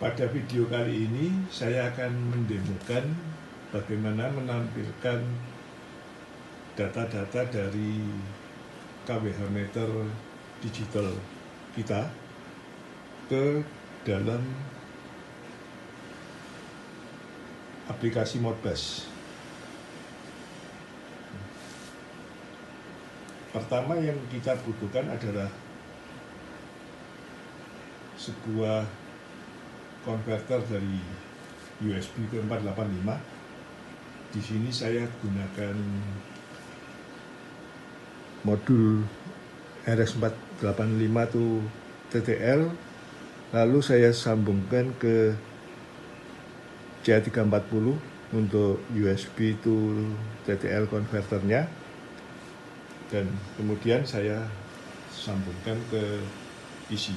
Pada video kali ini saya akan mendemokan bagaimana menampilkan data-data dari KWH meter digital kita ke dalam aplikasi Modbus. Pertama yang kita butuhkan adalah sebuah konverter dari USB ke 485. Di sini saya gunakan modul RS485 itu TTL, lalu saya sambungkan ke CA340 untuk USB itu TTL konverternya, dan kemudian saya sambungkan ke PC.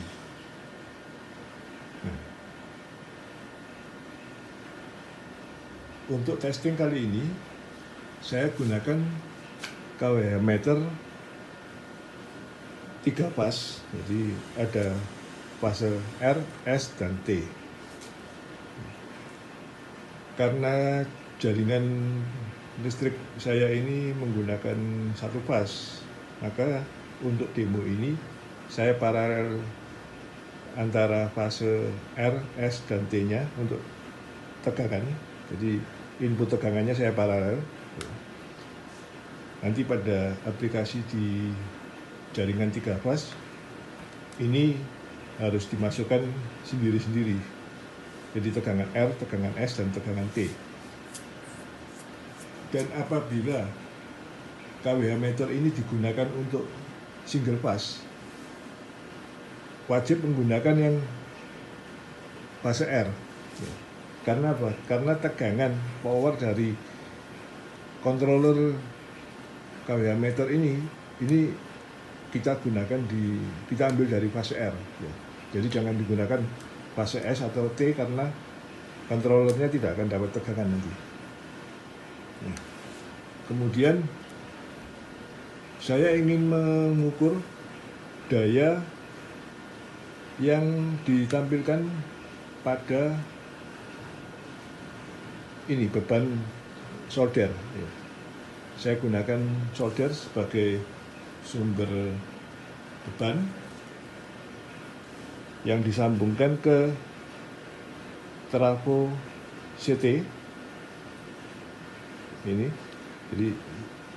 Untuk testing kali ini saya gunakan KWH meter 3 fase, jadi ada fase R, S, dan T. Karena jaringan listrik saya ini menggunakan 1 fase, maka untuk demo ini saya paralel antara fase R, S, dan T-nya untuk tegangan. Jadi input tegangannya saya paralel. Nanti pada aplikasi di jaringan 3 fase ini harus dimasukkan sendiri-sendiri. Jadi tegangan R, tegangan S, dan tegangan T. Dan apabila KWH meter ini digunakan untuk single fase, wajib menggunakan yang fase R. Karena apa? Karena tegangan power dari controller KWH meter ini kita ambil dari fase R. Jadi jangan digunakan fase S atau T karena controllernya tidak akan dapat tegangan nanti. Kemudian saya ingin mengukur daya yang ditampilkan pada ini beban solder. Saya gunakan solder sebagai sumber beban yang disambungkan ke trafo CT ini. Jadi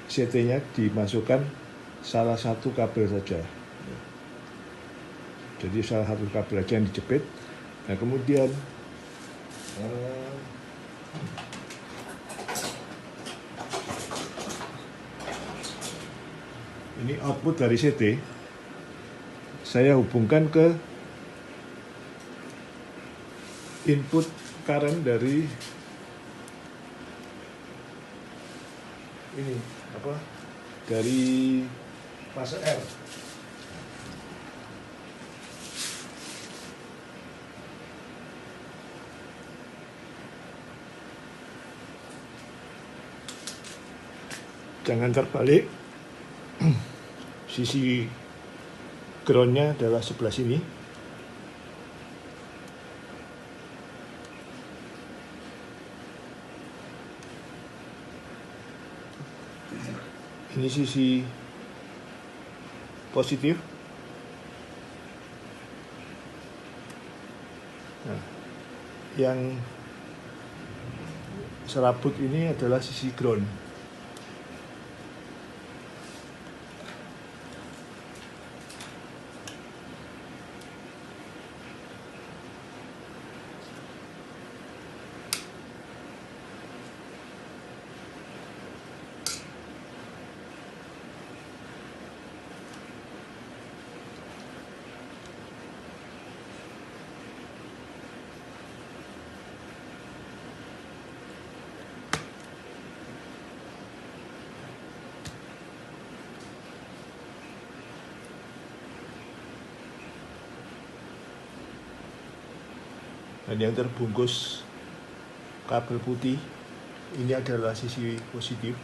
CT-nya dimasukkan salah satu kabel saja. Jadi salah satu kabel saja yang dijepit. Nah, kemudian ini output dari CT saya hubungkan ke input current dari dari fase R. Jangan terbalik, sisi groundnya adalah sebelah sini. Ini sisi positif. Nah, yang serabut ini adalah sisi ground. Dan yang terbungkus kabel putih ini adalah sisi positif.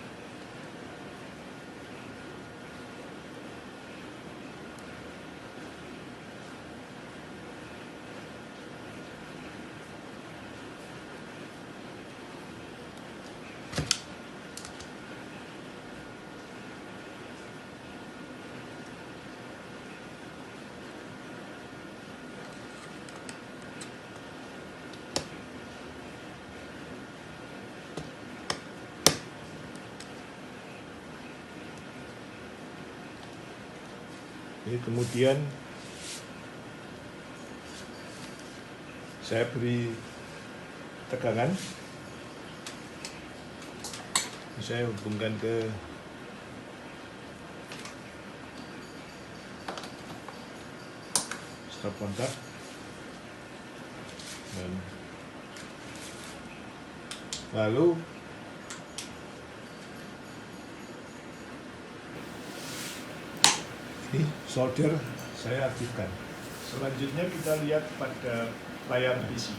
Ini kemudian saya beri tegangan, saya hubungkan ke stop kontak dan lalu ini solder saya aktifkan. Selanjutnya kita lihat pada layar PC.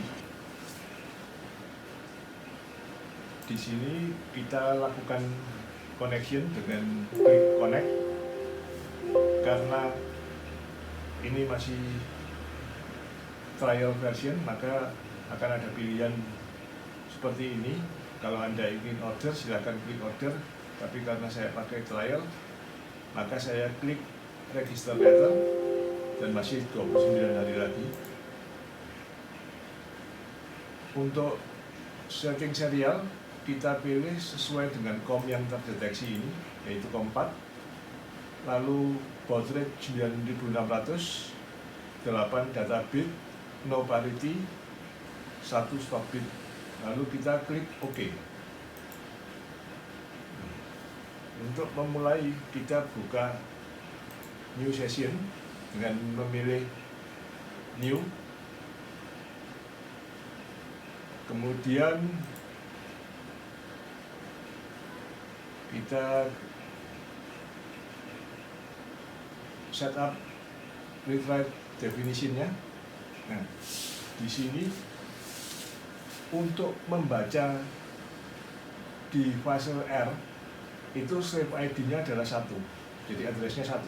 Di sini kita lakukan connection dengan klik connect. Karena ini masih trial version, maka akan ada pilihan seperti ini. Kalau Anda ingin order, silakan klik order. Tapi karena saya pakai trial, maka saya klik register letter dan masih 29 hari lagi. Untuk setting serial, kita pilih sesuai dengan COM yang terdeteksi ini, yaitu COM 4. Lalu baud rate 9600, 8 data bit, no parity, 1 stop bit. Lalu kita klik OK. Untuk memulai, kita buka new session dengan memilih new. Kemudian kita setup read-write definition-nya. Nah, di sini untuk membaca di fase R itu slave ID-nya adalah 1, jadi address-nya 1.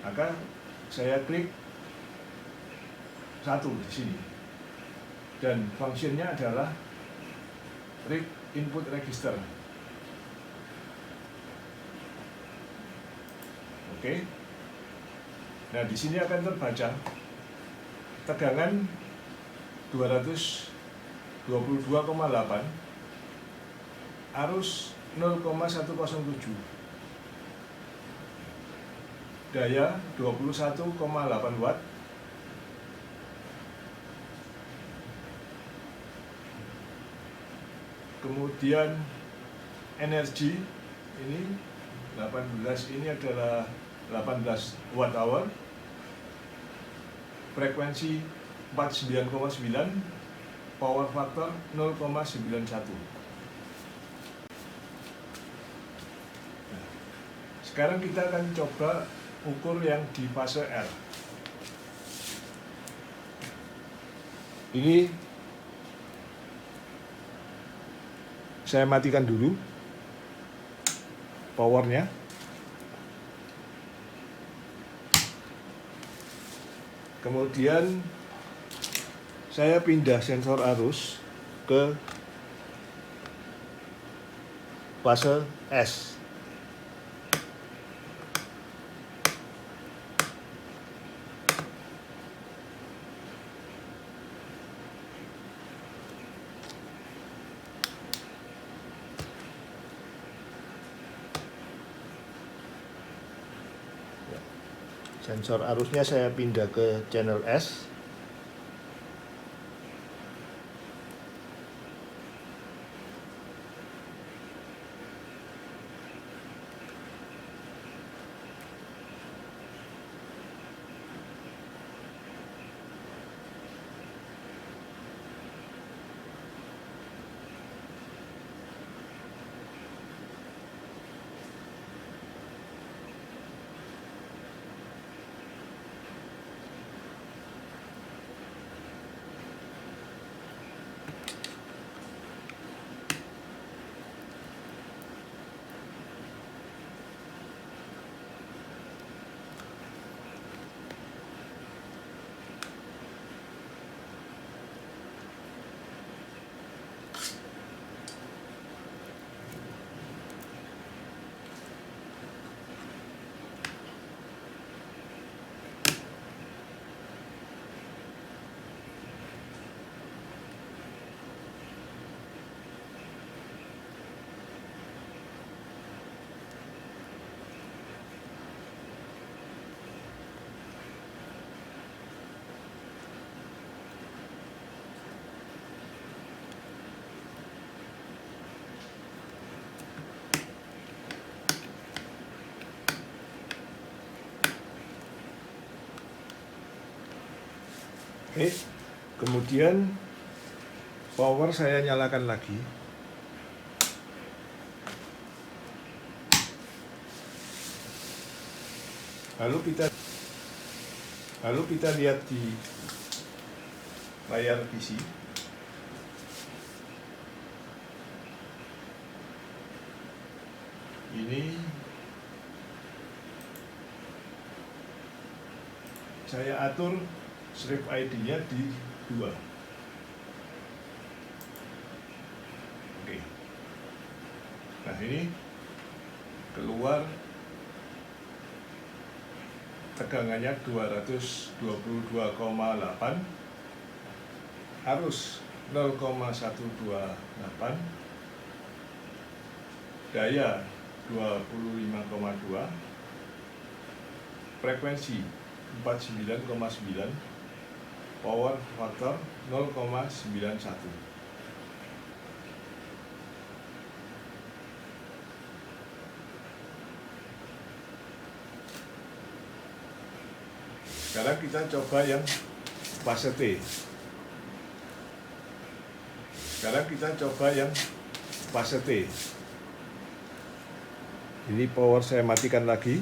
Maka saya klik 1 di sini, dan function-nya adalah read input register. Oke. Nah, di sini akan terbaca tegangan 222,8, arus 0,107, daya 21,8 watt, kemudian energi ini 18, ini adalah 18 watt hour, frekuensi 49,9, power factor 0,91. Nah, sekarang kita akan coba ukur yang di fase R. Ini saya matikan dulu powernya. Kemudian saya pindah sensor arus ke fase S. Sensor arusnya saya pindah ke channel S. Oke, kemudian power saya nyalakan lagi. Lalu kita lihat di layar PC. Ini saya atur strip ID-nya di 2. Oke. Nah, ini keluar tegangannya 222,8, arus 0,128, daya 25,2, frekuensi 49,9, power factor 0,91. Sekarang kita coba yang fase T. Ini power saya matikan lagi.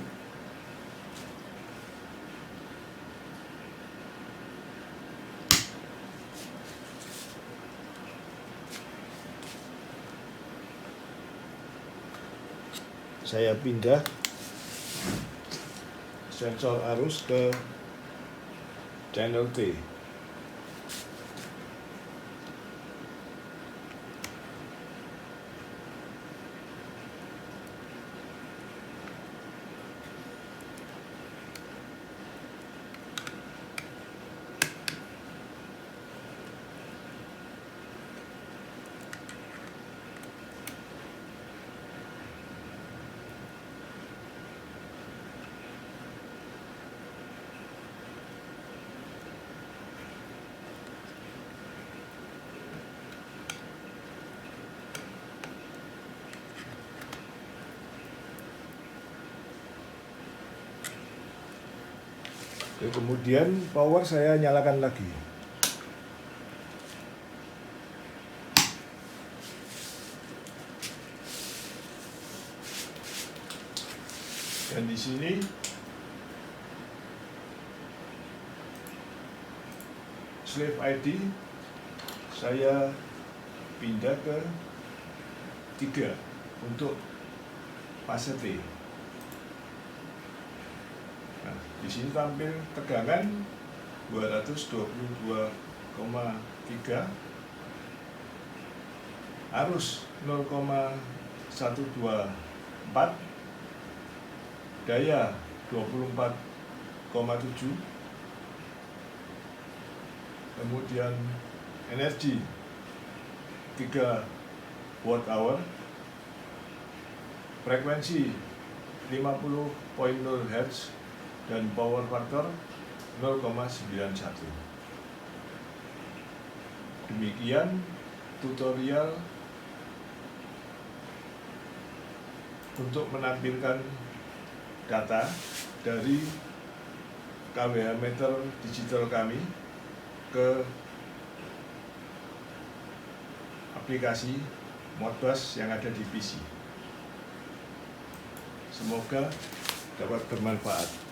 Saya pindah sensor arus ke channel T. Kemudian power saya nyalakan lagi. Dan di sini slave ID saya pindah ke 3 untuk fase T. Nah, di sini tampil tegangan 222,3, arus 0,124, daya 24,7, kemudian energi 3 watt hour, frekuensi 50.0 Hz, dan power factor 0,91. Demikian tutorial untuk menampilkan data dari KWH meter digital kami ke aplikasi Modbus yang ada di PC. Semoga dapat bermanfaat.